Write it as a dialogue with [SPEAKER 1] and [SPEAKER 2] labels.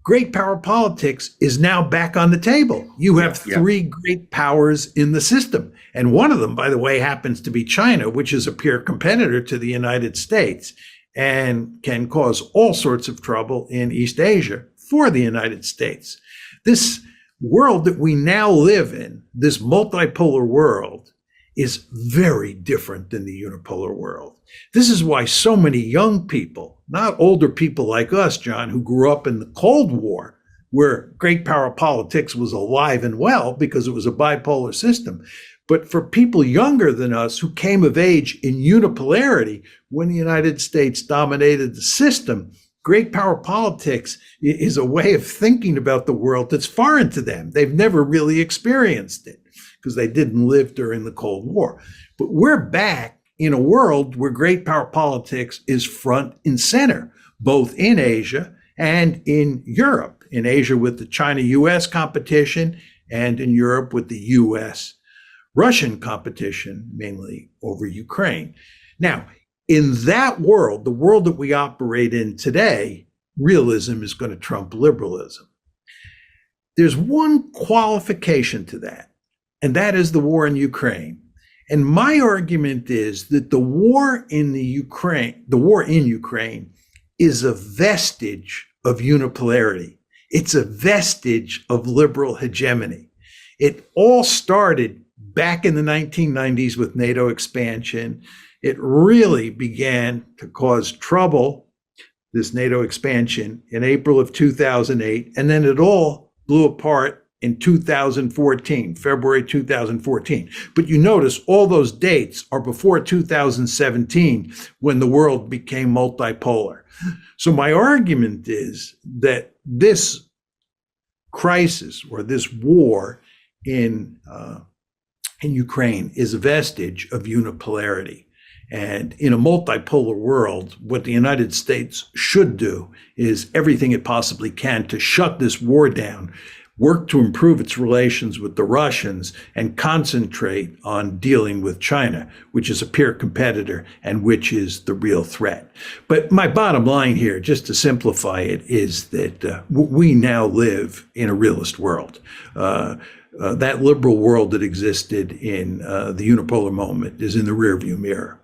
[SPEAKER 1] great power politics is now back on the table. You have three great powers in the system. And one of them, by the way, happens to be China, which is a peer competitor to the United States and can cause all sorts of trouble in East Asia for the United States. This world that we now live in, this multipolar world, is very different than the unipolar world. This is why so many young people, not older people like us, John, who grew up in the Cold War, where great power politics was alive and well because it was a bipolar system. But for people younger than us who came of age in unipolarity when the United States dominated the system, great power politics is a way of thinking about the world that's foreign to them. They've never really experienced it because they didn't live during the Cold War. But we're back in a world where great power politics is front and center, both in Asia and in Europe. In Asia with the China-US competition, and in Europe with the US-Russian competition, mainly over Ukraine. Now, in that world, the world that we operate in today, realism is going to trump liberalism. There's one qualification to that, and that is the war in Ukraine. And my argument is that the war in Ukraine is a vestige of unipolarity. It's a vestige of liberal hegemony. It all started back in the 1990s with NATO expansion. It really began to cause trouble, this NATO expansion, in April of 2008, and then it all blew apart in 2014, February 2014. But you notice all those dates are before 2017, when the world became multipolar. So my argument is that this crisis or this war in Ukraine is a vestige of unipolarity. And in a multipolar world, what the United States should do is everything it possibly can to shut this war down, work to improve its relations with the Russians, and concentrate on dealing with China, which is a peer competitor and which is the real threat. But my bottom line here, just to simplify it, is that we now live in a realist world. That liberal world that existed in the unipolar moment is in the rearview mirror.